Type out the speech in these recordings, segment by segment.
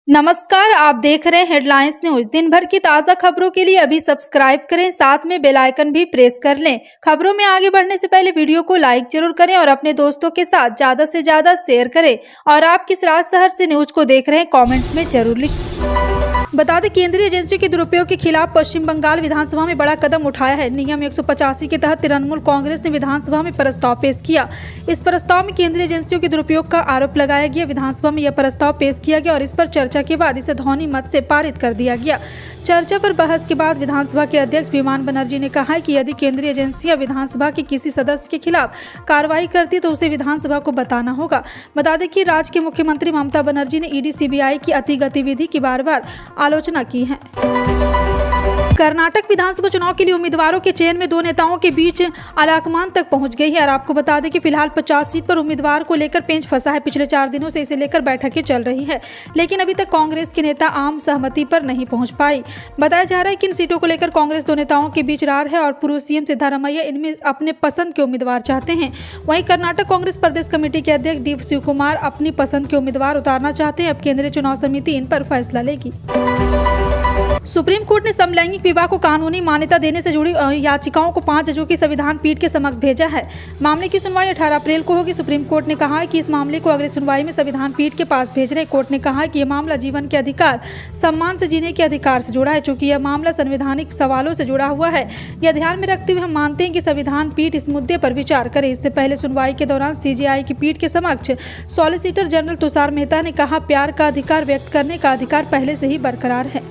नमस्कार, आप देख रहे हैं हेडलाइंस न्यूज। दिन भर की ताज़ा खबरों के लिए अभी सब्सक्राइब करें, साथ में बेल आइकन भी प्रेस कर लें। खबरों में आगे बढ़ने से पहले वीडियो को लाइक जरूर करें और अपने दोस्तों के साथ ज़्यादा से ज़्यादा शेयर करें। और आप किस राज्य शहर से न्यूज को देख रहे हैं कमेंट में जरूर लिखें। बता दें, केंद्रीय एजेंसियों के दुरुपयोग के खिलाफ पश्चिम बंगाल विधानसभा में बड़ा कदम उठाया है। नियम 185 के तहत तृणमूल कांग्रेस ने विधानसभा में प्रस्ताव पेश किया। इस प्रस्ताव में केंद्रीय एजेंसियों के दुरुपयोग का आरोप लगाया गया। विधानसभा में यह प्रस्ताव पेश किया गया और इस पर चर्चा के बाद इसे ध्वनि मत से पारित कर दिया गया। चर्चा पर बहस के बाद विधानसभा के अध्यक्ष विमान बनर्जी ने कहा है कि यदि केंद्रीय एजेंसियां विधानसभा के किसी सदस्य के खिलाफ कार्रवाई करती तो उसे विधानसभा को बताना होगा। बता दें कि राज्य के मुख्यमंत्री ममता बनर्जी ने ईडी सीबीआई की अति गतिविधि की बार-बार आलोचना की है। कर्नाटक विधानसभा चुनाव के लिए उम्मीदवारों के चयन में दो नेताओं के बीच आलाकमान तक पहुंच गई है। और आपको बता दें कि फिलहाल 50 सीट पर उम्मीदवार को लेकर पेंच फंसा है। पिछले 4 दिनों से इसे लेकर बैठकें चल रही है, लेकिन अभी तक कांग्रेस के नेता आम सहमति पर नहीं पहुंच पाई। बताया जा रहा है कि इन सीटों को लेकर कांग्रेस दो नेताओं के बीच रार है और पूर्व सीएम सिद्धारमैया इनमें अपने पसंद के उम्मीदवार चाहते हैं। वहीं कर्नाटक कांग्रेस प्रदेश कमेटी के अध्यक्ष डी शिवकुमार अपनी पसंद के उम्मीदवार उतारना चाहते हैं। अब केंद्रीय चुनाव समिति इन पर फैसला लेगी। सुप्रीम कोर्ट ने समलैंगिक विवाह को कानूनी मान्यता देने से जुड़ी याचिकाओं को 5 जजों की संविधान पीठ के समक्ष भेजा है। मामले की सुनवाई 18 अप्रैल को होगी। सुप्रीम कोर्ट ने कहा है कि इस मामले को अगली सुनवाई में संविधान पीठ के पास भेज रहे। कोर्ट ने कहा है कि यह मामला जीवन के अधिकार, सम्मान से जीने के अधिकार से जुड़ा है। चूंकि यह मामला संवैधानिक सवालों से जुड़ा हुआ है, यह ध्यान में रखते हुए हम मानते हैं कि संविधान पीठ इस मुद्दे पर विचार करे। इससे पहले सुनवाई के दौरान सीजेआई की पीठ के समक्ष सॉलिसिटर जनरल तुषार मेहता ने कहा, प्यार का अधिकार व्यक्त करने का अधिकार पहले से ही बरकरार है।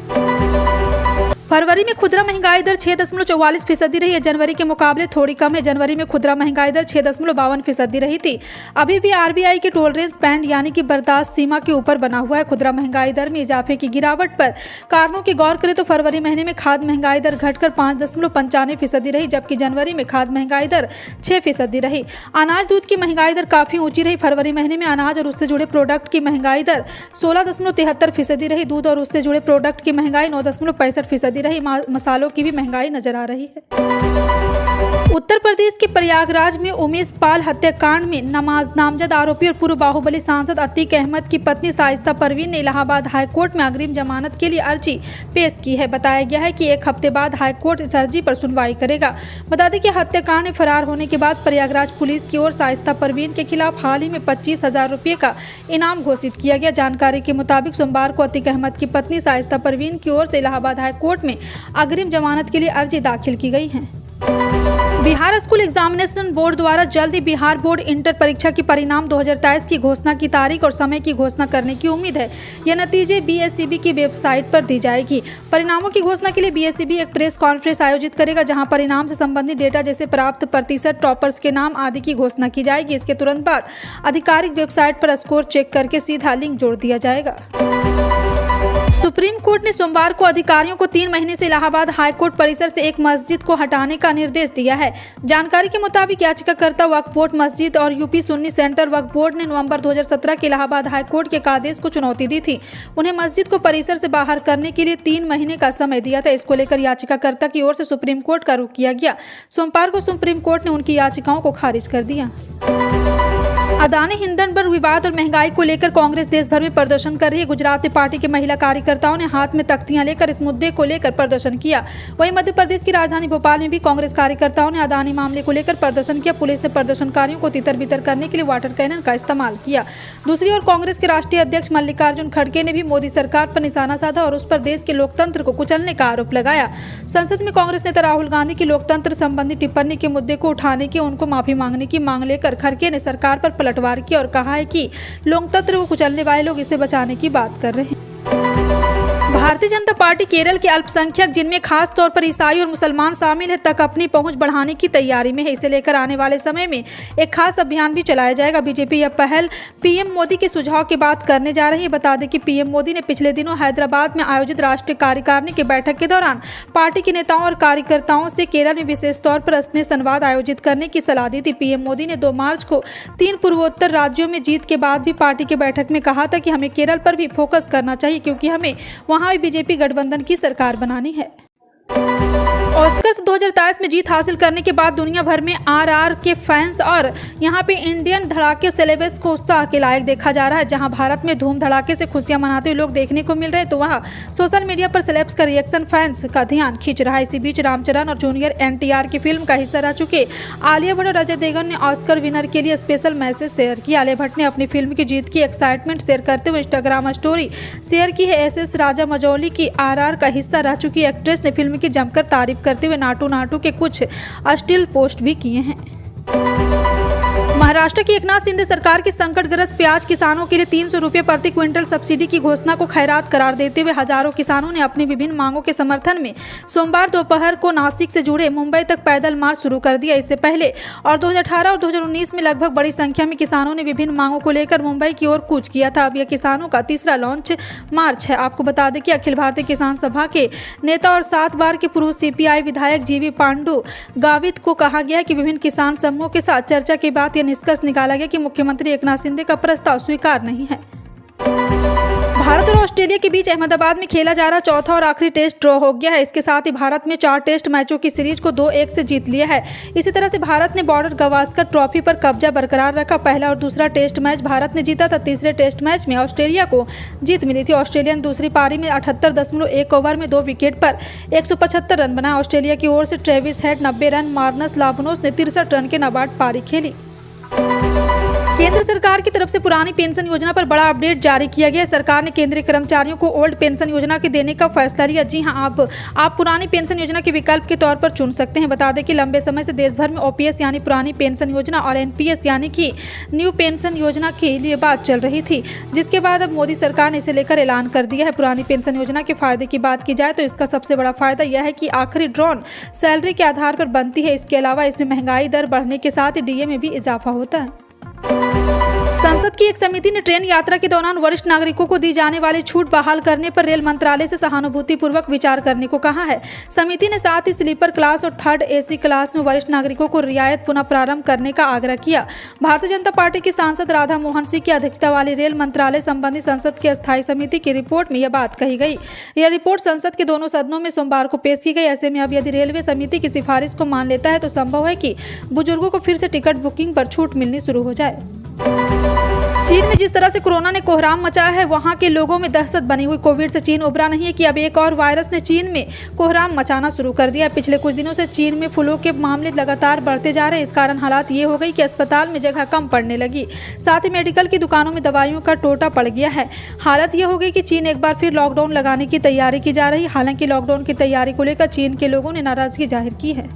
फरवरी में खुदरा महंगाई दर 6.44% रही है। जनवरी के मुकाबले थोड़ी कम है। जनवरी में खुदरा महंगाई दर 6.52% रही थी। अभी भी आरबीआई के टॉलरेंस बैंड यानी कि बर्दाश्त सीमा के ऊपर बना हुआ है। खुदरा महंगाई दर में इजाफे की गिरावट पर कारणों की गौर करें तो फरवरी महीने में खाद्य महंगाई दर घटकर 5.95% रही, जबकि जनवरी में खाद्य महंगाई दर 6% रही। अनाज दूध की महंगाई दर काफी ऊंची रही। फरवरी महीने में अनाज और उससे जुड़े प्रोडक्ट की महंगाई दर 16.73% रही। दूध और उससे जुड़े प्रोडक्ट की महंगाई 9.65% रही। मसालों की भी महंगाई नजर आ रही है। उत्तर प्रदेश के प्रयागराज में उमेश पाल हत्याकांड में नामजद आरोपी और पूर्व बाहुबली सांसद अतीक अहमद की पत्नी शाइस्ता परवीन ने इलाहाबाद हाईकोर्ट में अग्रिम जमानत के लिए अर्जी पेश की है। बताया गया है कि 1 हफ्ते बाद हाईकोर्ट इस अर्जी पर सुनवाई करेगा। बता दें कि हत्याकांड में फरार होने के बाद प्रयागराज पुलिस की ओर शाइस्ता परवीन के खिलाफ हाल ही में 25,000 रुपये का इनाम घोषित किया गया। जानकारी के मुताबिक सोमवार को अतीक अहमद की पत्नी शाइस्ता परवीन की ओर से इलाहाबाद हाईकोर्ट में अग्रिम जमानत के लिए अर्जी दाखिल की गई है। बिहार स्कूल एग्जामिनेशन बोर्ड द्वारा जल्द ही बिहार बोर्ड इंटर परीक्षा की परिणाम 2023 की घोषणा की तारीख और समय की घोषणा करने की उम्मीद है। यह नतीजे बीएसईबी की वेबसाइट पर दी जाएगी। परिणामों की घोषणा के लिए बीएसईबी एक प्रेस कॉन्फ्रेंस आयोजित करेगा, जहां परिणाम से संबंधित डेटा जैसे प्राप्त प्रतिशत, टॉपर्स के नाम आदि की घोषणा की जाएगी। इसके तुरंत बाद आधिकारिक वेबसाइट पर स्कोर चेक करके सीधा लिंक जोड़ दिया जाएगा। सुप्रीम कोर्ट ने सोमवार को अधिकारियों को 3 महीने से इलाहाबाद हाईकोर्ट परिसर से एक मस्जिद को हटाने का निर्देश दिया है। जानकारी के मुताबिक याचिकाकर्ता वक्फ बोर्ड मस्जिद और यूपी सुन्नी सेंटर वक्फ बोर्ड ने नवंबर 2017 के इलाहाबाद हाईकोर्ट के एक आदेश को चुनौती दी थी। उन्हें मस्जिद को परिसर से बाहर करने के लिए 3 महीने का समय दिया था। इसको लेकर याचिकाकर्ता की ओर से सुप्रीम कोर्ट का रुख किया गया। सोमवार को सुप्रीम कोर्ट ने उनकी याचिकाओं को खारिज कर दिया। अदानी हिंडनबर्ग विवाद और महंगाई को लेकर कांग्रेस देश भर में प्रदर्शन कर रही है। गुजरात में पार्टी के महिला कार्यकर्ताओं ने हाथ में तख्तियां लेकर इस मुद्दे को लेकर प्रदर्शन किया। वहीं मध्य प्रदेश की राजधानी भोपाल में भी कांग्रेस कार्यकर्ताओं ने अदानी मामले को लेकर प्रदर्शन किया। पुलिस ने प्रदर्शनकारियों को तितर-बितर करने के लिए वाटर कैनन का इस्तेमाल किया। दूसरी ओर कांग्रेस के राष्ट्रीय अध्यक्ष मल्लिकार्जुन खड़गे ने भी मोदी सरकार पर निशाना साधा और उस पर देश के लोकतंत्र को कुचलने का आरोप लगाया। संसद में कांग्रेस नेता राहुल गांधी की लोकतंत्र संबंधी टिप्पणी के मुद्दे को उठाने की उनको माफी मांगने की मांग लेकर खड़गे ने सरकार पर पलटवार किया और कहा है कि लोकतंत्र को कुचलने वाले लोग इसे बचाने की बात कर रहे हैं। भारतीय जनता पार्टी केरल के अल्पसंख्यक, जिनमें खास तौर पर ईसाई और मुसलमान शामिल है, तक अपनी पहुंच बढ़ाने की तैयारी में है। इसे लेकर आने वाले समय में एक खास अभियान भी चलाया जाएगा। बीजेपी यह पहल पीएम मोदी के सुझाव की बात करने जा रही है। बता दें कि पीएम मोदी ने पिछले दिनों हैदराबाद में आयोजित राष्ट्रीय कार्यकारिणी की बैठक के दौरान पार्टी के नेताओं और कार्यकर्ताओं से केरल में विशेष तौर पर स्नेह संवाद आयोजित करने की सलाह दी थी। पीएम मोदी ने 2 मार्च को 3 पूर्वोत्तर राज्यों में जीत के बाद भी पार्टी की बैठक में कहा था कि हमें केरल पर भी फोकस करना चाहिए, क्योंकि हमें वहां भी बीजेपी गठबंधन की सरकार बनानी है। ऑस्कर्स 2023 में जीत हासिल करने के बाद दुनिया भर में आरआर के फैंस और यहां पे इंडियन धड़ाके सेलेब्स को उत्साह के लायक देखा जा रहा है। जहां भारत में धूम धड़ाके से खुशियां मनाते हुए लोग देखने को मिल रहे हैं, तो वहां सोशल मीडिया पर सेलेब्स का रिएक्शन फैंस का ध्यान खींच रहा है। इसी बीच रामचरण और जूनियर एनटीआर की फिल्म का हिस्सा रह चुके आलिया भट्ट और अजय देवगन ने ऑस्कर विनर के लिए स्पेशल मैसेज शेयर किया। आलिया भट्ट ने अपनी फिल्म की जीत की एक्साइटमेंट शेयर करते हुए इंस्टाग्राम स्टोरी शेयर की है। एसएस राजा मजौली की आरआर का हिस्सा रह चुकी एक्ट्रेस ने फिल्म की जमकर तारीफ करते हुए नाटू नाटू के कुछ स्टिल पोस्ट भी किए हैं। महाराष्ट्र की एकनाथ शिंदे सरकार की संकटग्रस्त प्याज किसानों के लिए 300 रुपये प्रति क्विंटल सब्सिडी की घोषणा को खैरात करार देते हुए हजारों किसानों ने अपनी विभिन्न मांगों के समर्थन में सोमवार दोपहर को नासिक से जुड़े मुंबई तक पैदल मार्च शुरू कर दिया। इससे पहले और 2018 और 2019 में लगभग बड़ी संख्या में किसानों ने विभिन्न मांगों को लेकर मुंबई की ओर कूच किया था। अब यह किसानों का तीसरा लॉन्च मार्च है। आपको बता दें कि अखिल भारतीय किसान सभा के नेता और 7 बार के पूर्व सीपीआई विधायक जीवी पांडु गावित को कहा गया है कि विभिन्न किसान समूहों के साथ चर्चा के बाद निष्कर्ष निकाला गया कि मुख्यमंत्री एकनाथ शिंदे का प्रस्ताव स्वीकार नहीं है। भारत और ऑस्ट्रेलिया के बीच अहमदाबाद में खेला जा रहा चौथा और आखिरी टेस्ट ड्रॉ हो गया है। इसके साथ ही भारत में 4 टेस्ट मैचों की सीरीज को 2-1 से जीत लिया है। इसी तरह से भारत ने बॉर्डर गावस्कर ट्रॉफी पर कब्जा बरकरार रखा। पहला और दूसरा टेस्ट मैच भारत ने जीता था। तीसरे टेस्ट मैच में ऑस्ट्रेलिया को जीत मिली थी। ऑस्ट्रेलिया ने दूसरी पारी में 78.1 ओवर में 2 विकेट पर 175 रन बनाए। ऑस्ट्रेलिया की ओर से ट्रेविस हेड 90 रन, मार्नस लाबनोस ने 63 रन के नाबाद पारी खेली। केंद्र सरकार की तरफ से पुरानी पेंशन योजना पर बड़ा अपडेट जारी किया गया है। सरकार ने केंद्रीय कर्मचारियों को ओल्ड पेंशन योजना के देने का फैसला लिया। जी हां, आप पुरानी पेंशन योजना के विकल्प के तौर पर चुन सकते हैं। बता दें कि लंबे समय से देश भर में ओपीएस यानी पुरानी पेंशन योजना और एनपीएस यानी कि न्यू पेंशन योजना के लिए बात चल रही थी, जिसके बाद अब मोदी सरकार ने इसे लेकर ऐलान कर दिया है। पुरानी पेंशन योजना के फायदे की बात की जाए तो इसका सबसे बड़ा फायदा यह है कि आखिरी ड्रॉन सैलरी के आधार पर बनती है। इसके अलावा इसमें महंगाई दर बढ़ने के साथ ही डीए में भी इजाफा होता है। संसद की एक समिति ने ट्रेन यात्रा के दौरान वरिष्ठ नागरिकों को दी जाने वाली छूट बहाल करने पर रेल मंत्रालय से सहानुभूतिपूर्वक विचार करने को कहा है। समिति ने साथ ही स्लीपर क्लास और 3rd एसी क्लास में वरिष्ठ नागरिकों को रियायत पुनः प्रारंभ करने का आग्रह किया। भारतीय जनता पार्टी की सांसद राधा मोहन सिंह की अध्यक्षता वाली रेल मंत्रालय संबंधी संसद की अस्थायी समिति की रिपोर्ट में यह बात कही गई। यह रिपोर्ट संसद के दोनों सदनों में सोमवार को पेश की गई। ऐसे में अब यदि रेलवे समिति की सिफारिश को मान लेता है तो संभव है कि बुजुर्गों को फिर से टिकट बुकिंग पर छूट मिलनी शुरू हो जाए। चीन में जिस तरह से कोरोना ने कोहराम मचाया है, वहां के लोगों में दहशत बनी हुई। कोविड से चीन उबरा नहीं है कि अब एक और वायरस ने चीन में कोहराम मचाना शुरू कर दिया है। पिछले कुछ दिनों से चीन में फ्लू के मामले लगातार बढ़ते जा रहे हैं। इस कारण हालात ये हो गई कि अस्पताल में जगह कम पड़ने लगी, साथ ही मेडिकल की दुकानों में दवाइयों का टोटा पड़ गया है। हालत ये हो गई कि चीन एक बार फिर लॉकडाउन लगाने की तैयारी की जा रही है। हालांकि लॉकडाउन की तैयारी को लेकर चीन के लोगों ने नाराजगी जाहिर की है।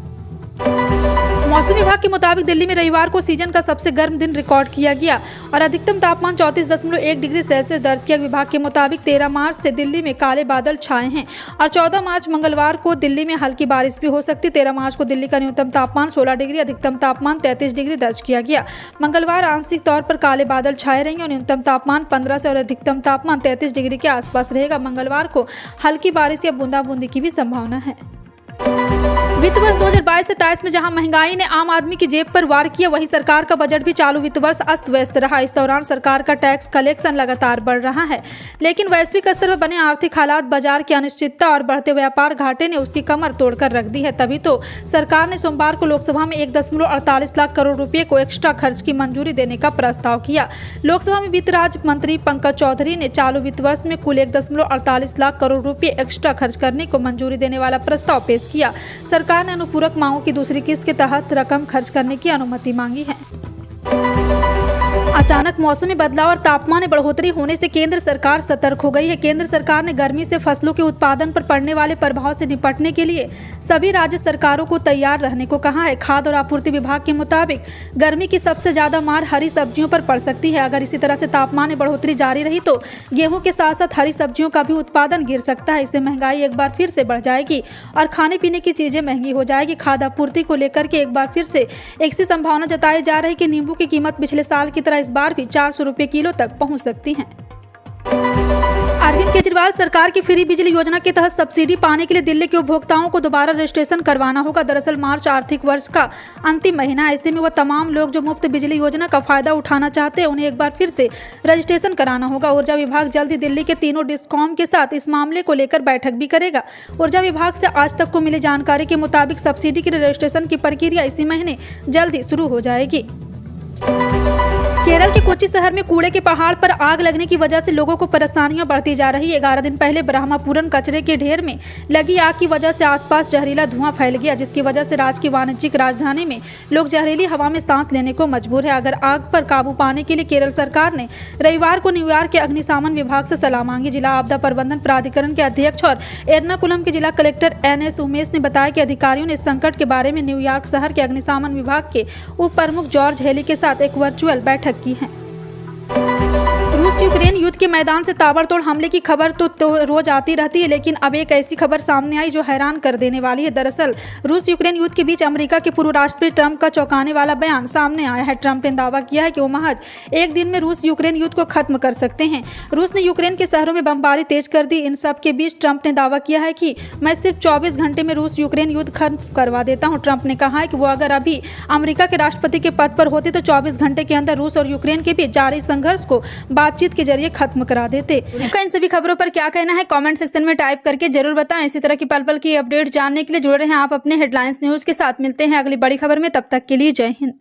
मौसम विभाग के मुताबिक दिल्ली में रविवार को सीजन का सबसे गर्म दिन रिकॉर्ड किया गया और अधिकतम तापमान 34.1 डिग्री सेल्सियस दर्ज किया। विभाग के मुताबिक 13 मार्च से दिल्ली में काले बादल छाए हैं और 14 मार्च मंगलवार को दिल्ली में हल्की बारिश भी हो सकती है। 13 मार्च को दिल्ली का न्यूनतम तापमान 16 डिग्री, अधिकतम तापमान 33 डिग्री दर्ज किया गया। मंगलवार आंशिक तौर पर काले बादल छाए रहेंगे और न्यूनतम तापमान 15 से और अधिकतम तापमान 33 डिग्री के आसपास रहेगा। मंगलवार को हल्की बारिश या बूंदाबूंदी की भी संभावना है। वित्त वर्ष 2022 से 23 में जहां महंगाई ने आम आदमी की जेब पर वार किया, वहीं सरकार का बजट भी चालू वित्त वर्ष अस्त व्यस्त रहा। इस दौरान सरकार का टैक्स कलेक्शन लगातार बढ़ रहा है, लेकिन वैश्विक स्तर पर बने आर्थिक हालात, बाजार की अनिश्चितता और बढ़ते व्यापार घाटे ने उसकी कमर तोड़कर रख दी है। तभी तो सरकार ने सोमवार को लोकसभा में 1.48 लाख करोड़ रुपए को एक्स्ट्रा खर्च की मंजूरी देने का प्रस्ताव किया। लोकसभा में वित्त राज्य मंत्री पंकज चौधरी ने चालू वित्त वर्ष में कुल 1.48 लाख करोड़ रुपए एक्स्ट्रा खर्च करने को मंजूरी देने वाला प्रस्ताव पेश किया। सरकार ने अनुपूरक मांगों की दूसरी किस्त के तहत रकम खर्च करने की अनुमति मांगी है। अचानक मौसम में बदलाव और तापमान में बढ़ोतरी होने से केंद्र सरकार सतर्क हो गई है। केंद्र सरकार ने गर्मी से फसलों के उत्पादन पर पड़ने वाले प्रभाव से निपटने के लिए सभी राज्य सरकारों को तैयार रहने को कहा है। खाद्य और आपूर्ति विभाग के मुताबिक गर्मी की सबसे ज्यादा मार हरी सब्जियों पर पड़ सकती है। अगर इसी तरह से तापमान में बढ़ोतरी जारी रही तो गेहूं के साथ साथ हरी सब्जियों का भी उत्पादन गिर सकता है। इससे महंगाई एक बार फिर से बढ़ जाएगी और खाने पीने की चीजें महंगी हो जाएगी। खाद्य आपूर्ति को लेकर के एक बार फिर से एक सी संभावना जताई जा रही है कि नींबू की कीमत पिछले साल की तरह इस बार भी 400 रुपये किलो तक पहुंच सकती है। अरविंद केजरीवाल सरकार की फ्री बिजली योजना के तहत सब्सिडी पाने के लिए दिल्ली के उपभोक्ताओं को दोबारा रजिस्ट्रेशन करवाना होगा। दरअसल मार्च आर्थिक वर्ष का अंतिम महीना, ऐसे में वह तमाम लोग जो मुफ्त बिजली योजना का फायदा उठाना चाहते हैं उन्हें एक बार फिर से रजिस्ट्रेशन कराना होगा। ऊर्जा विभाग जल्द ही दिल्ली के तीनों डिस्कॉम के साथ इस मामले को लेकर बैठक भी करेगा। ऊर्जा विभाग से आज तक को मिली जानकारी के मुताबिक सब्सिडी के रजिस्ट्रेशन की प्रक्रिया इसी महीने जल्द ही शुरू हो जाएगी। केरल के कोच्चि शहर में कूड़े के पहाड़ पर आग लगने की वजह से लोगों को परेशानियां बढ़ती जा रही है। 11 दिन पहले ब्रह्मपुरम कचरे के ढेर में लगी आग की वजह से आसपास जहरीला धुआं फैल गया, जिसकी वजह से राज्य की वाणिज्यिक राजधानी में लोग जहरीली हवा में सांस लेने को मजबूर है। अगर आग पर काबू पाने के लिए केरल सरकार ने रविवार को न्यूयॉर्क के अग्निशमन विभाग से सलाह मांगी। जिला आपदा प्रबंधन प्राधिकरण के अध्यक्ष और एर्नाकुलम के जिला कलेक्टर NS उमेश ने बताया कि अधिकारियों ने इस संकट के बारे में न्यूयॉर्क शहर के अग्निशमन विभाग के उप प्रमुख जॉर्ज हेली के साथ एक वर्चुअल बैठक की है। रूस यूक्रेन युद्ध के मैदान से ताबड़तोड़ हमले की खबर तो रोज आती रहती है, लेकिन अब एक ऐसी खबर सामने आई जो हैरान कर देने वाली है। दरअसल रूस यूक्रेन युद्ध के बीच अमेरिका के पूर्व राष्ट्रपति ट्रंप का चौंकाने वाला बयान सामने आया है। ट्रंप ने दावा किया है कि वो महज एक दिन में रूस यूक्रेन युद्ध को खत्म कर सकते हैं। रूस ने यूक्रेन के शहरों में बमबारी तेज कर दी। इन सब के बीच ट्रंप ने दावा किया है कि मैं सिर्फ 24 घंटे में रूस यूक्रेन युद्ध खत्म करवा देता हूँ। ट्रंप ने कहा है कि वो अगर अभी अमेरिका के राष्ट्रपति के पद पर होते तो 24 घंटे के अंदर रूस और यूक्रेन के बीच जारी संघर्ष को बातचीत के जरिए खत्म करा देते। आपका इन सभी खबरों पर क्या कहना है कमेंट सेक्शन में टाइप करके जरूर बताएं। इसी तरह की पल पल की अपडेट जानने के लिए जुड़े रहें आप अपने हेडलाइंस न्यूज के साथ। मिलते हैं अगली बड़ी खबर में, तब तक के लिए जय हिंद।